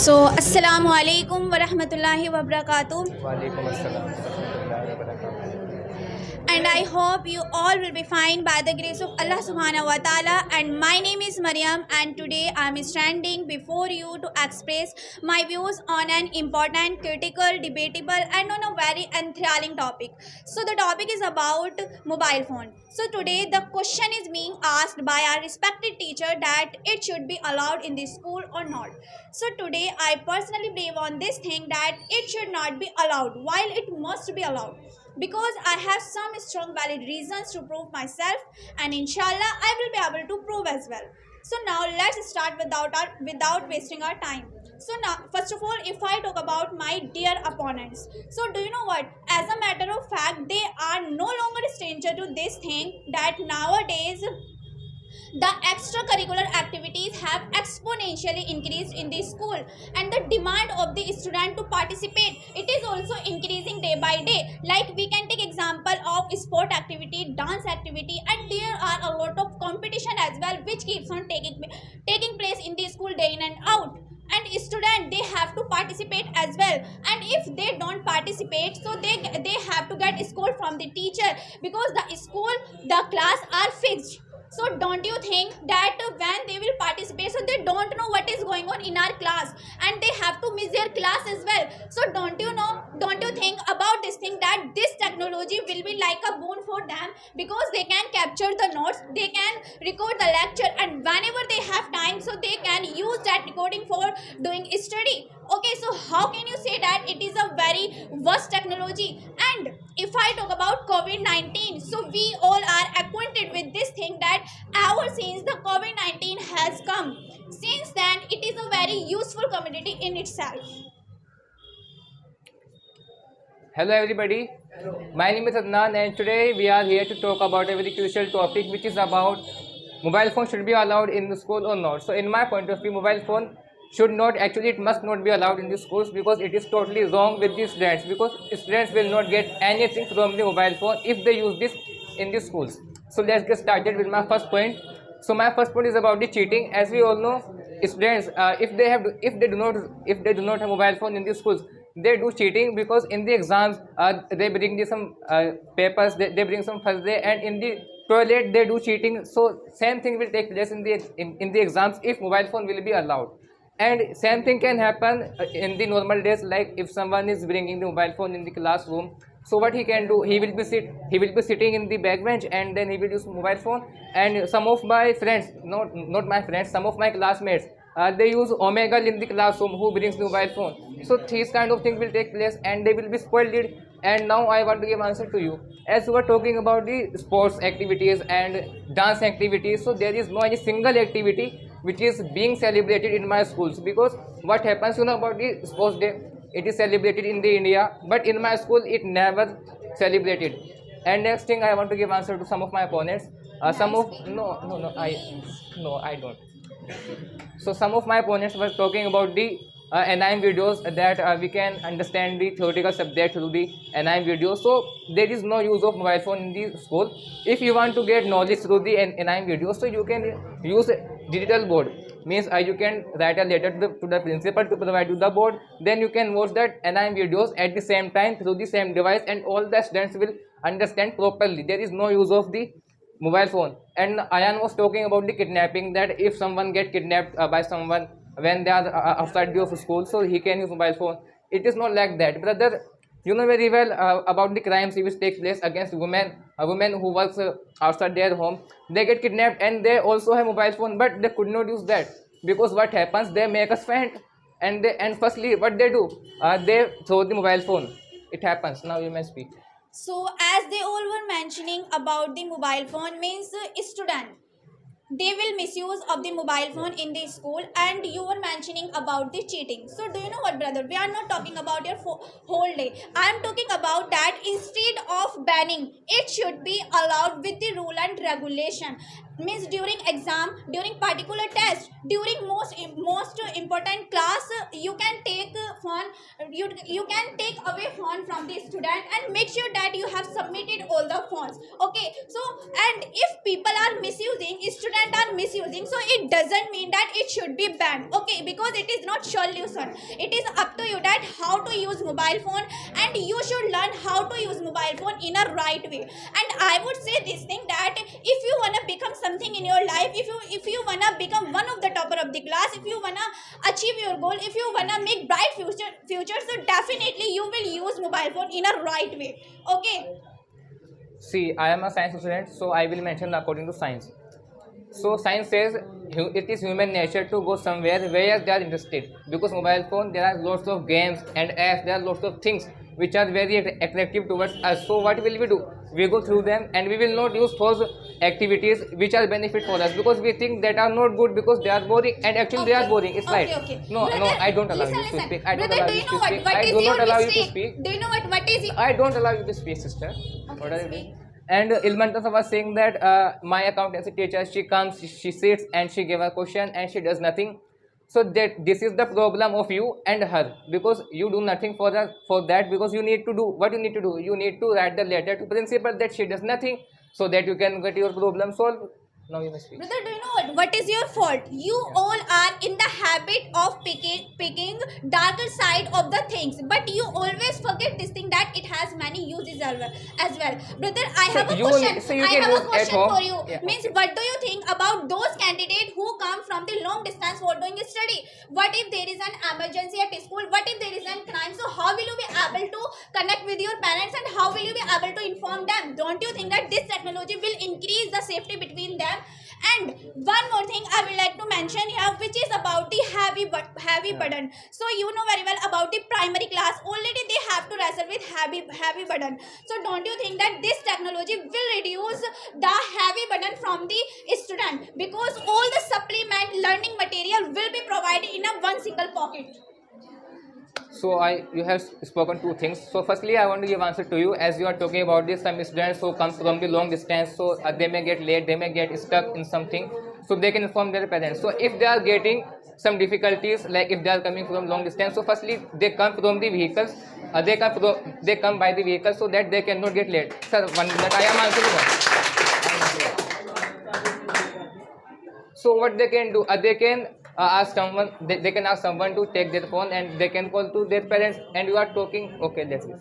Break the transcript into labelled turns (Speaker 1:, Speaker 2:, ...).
Speaker 1: So, Assalamu alaikum wa rahmatullahi wa barakatuh.
Speaker 2: वालेकुम अस्सलाम वरहमतुल्लाहि वबरकातुहू।
Speaker 1: And I hope you all will be fine by the grace of Allah subhanahu wa ta'ala. And my name is Maryam, and today I am standing before you to express my views on an important, critical, debatable, and on a very enthralling topic. So the topic is about mobile phone. So today the question is being asked by our respected teacher that it should be allowed in the school or not. So today I personally believe on this thing that it should not be allowed while it must be allowed, because I have some strong valid reasons to prove myself, and inshallah I will be able to prove as well. So now let's start without wasting our time. So now, first of all, if I talk about my dear opponents, so do you know what? As a matter of fact, they are no longer a stranger to this thing that nowadays the extracurricular activities have exponentially increased in the school, and the demand of the student to participate, it is also increasing day by day. Like we can take example of sport activity, dance activity, and there are a lot of competition as well which keeps on taking place in the school day in and out, and student they have to participate as well. And if they don't participate, so they have to get scold from the teacher, because the class are fixed. So don't you think that when they will participate, so they don't know what is going on in our class, and they have to miss their class as well. So don't you think about this thing that this technology will be like a boon for them, because they can capture the notes, they can record the lecture, and whenever they have time, so they can use that recording for doing study. Okay, so how can you say that it is a very worst technology? And if I talk about COVID-19, so we all are acquainted with this thing that ever since the COVID-19 has come, since then it is a very useful commodity in itself.
Speaker 2: Hello everybody, my name is Adnan and today we are here to talk about a very crucial topic, which is about mobile phone should be allowed in the school or not. So in my point of view, mobile phone should not, actually it must not be allowed in the schools, because it is totally wrong with the students, because students will not get anything from the mobile phone if they use this in the schools. So let's get started with my first point. So my first point is about the cheating. As we all know, students if they do not have mobile phone in the schools, they do cheating, because in the exams they bring some papers, they bring some first day, and in the toilet they do cheating. So same thing will take place in the exams if mobile phone will be allowed. And same thing can happen in the normal days, like if someone is bringing the mobile phone in the classroom, so what he can do, he will be sitting in the back bench, and then he will use mobile phone. And some of my friends, not my friends, some of my classmates, they use Omegle in the classroom, who brings the mobile phone. So these kind of things will take place, and they will be spoiled it. And now I want to give answer to you. As we were talking about the sports activities and dance activities, so there is no any single activity which is being celebrated in my schools, because what happens, about the sports day, it is celebrated in the India, but in my school it never celebrated. And next thing, I want to give answer to some of my opponents. Some of I don't. So some of my opponents were talking about the anime videos, that we can understand the theoretical subject through the anime videos. So there is no use of mobile phone in the school. If you want to get knowledge through the anime videos, so you can use digital board. Means you can write a letter to the principal to provide you the board. Then you can watch that anime videos at the same time through the same device, and all the students will understand properly. There is no use of the mobile phone. And Ayan was talking about the kidnapping, that if someone get kidnapped by someone when they are outside of school, so he can use mobile phone. It is not like that, brother. You know very well about the crimes which take place against women, a woman who works outside their home. They get kidnapped and they also have mobile phone, but they could not use that, because what happens, they make us faint, and firstly what they do, they throw the mobile phone. It happens. Now you may speak.
Speaker 1: So as they all were mentioning about the mobile phone, means student, they will misuse of the mobile phone in the school, and you were mentioning about the cheating. So do you know what, brother, we are not talking about your whole day. I am talking about that instead of banning, it should be allowed with the rule and regulation. Means during exam, during particular test, during most important class, you can take phone, you can take away phone from the student and make sure that you have submitted all the phones. Okay, so and if people are misusing, students are misusing, so it doesn't mean that it should be banned. Okay, because it is not solution. It is up to you that how to use mobile phone, and you should learn how to use mobile phone in a right way. And I would say this thing that if you wanna become something in your life, if you wanna become one of the topper of the class, if you wanna achieve your goal, if you wanna make bright future, so definitely you will use mobile phone in a right way. Okay.
Speaker 2: See, I am a science student, so I will mention according to science. So science says it is human nature to go somewhere where they are interested. Because mobile phone, there are lots of games and apps, there are lots of things which are very attractive towards us. So what will we do? We go through them and we will not use those activities which are benefit for us, because we think that are not good because they are boring, and actually they are boring. It's right.
Speaker 1: Okay.
Speaker 2: No,
Speaker 1: Brother,
Speaker 2: no, I don't allow
Speaker 1: listen,
Speaker 2: you to
Speaker 1: listen.
Speaker 2: speak. I don't
Speaker 1: Brother,
Speaker 2: allow
Speaker 1: do
Speaker 2: you
Speaker 1: you
Speaker 2: to
Speaker 1: know
Speaker 2: speak.
Speaker 1: what
Speaker 2: I
Speaker 1: is
Speaker 2: do
Speaker 1: your
Speaker 2: not allow you to
Speaker 1: mistake?
Speaker 2: speak.
Speaker 1: Do you know what is it?
Speaker 2: I don't allow you to speak, sister. What are you
Speaker 1: speak.
Speaker 2: doing? And Ilmantasa was saying that my accountancy teacher, she comes, she sits and she give a question and she does nothing. So that this is the problem of you and her, because you do nothing for that, because you need to do what you need to do. You need to write the letter to principal that she does nothing, so that you can get your problem solved. Now you may speak.
Speaker 1: Brother, do you know what is your fault? You all are in the habit of picking darker side of the things, but you always forget this thing that it has many uses as well. Brother, I have a question. I have a question for you.
Speaker 2: Yeah.
Speaker 1: Means, what do you think about those candidates who come from the long distance for doing study? What if there is an emergency at school? What if there is a crime? So how will you be able to connect with your parents, and how will you be able to inform them? Don't you think that this technology will increase the safety between them? And one more thing I would like to mention here, which is about the heavy burden. So you know very well about the primary class, already they have to wrestle with heavy burden. So don't you think that this technology will reduce the heavy burden from the student, because all the supplement learning material will be provided in a one single pocket.
Speaker 2: So you have spoken two things. So firstly, I want to give answer to you, as you are talking about this. Some students who come from the long distance, so they may get late, they may get stuck in something, so they can inform their parents. So if they are getting some difficulties, like if they are coming from long distance, so firstly they come from the vehicles, they come by the vehicle, so that they cannot get late. Sir, 1 minute, I am answering one. So what they can do, they can ask someone, they can ask someone to take their phone, and they can call to their parents, and you are talking. Okay, that's it.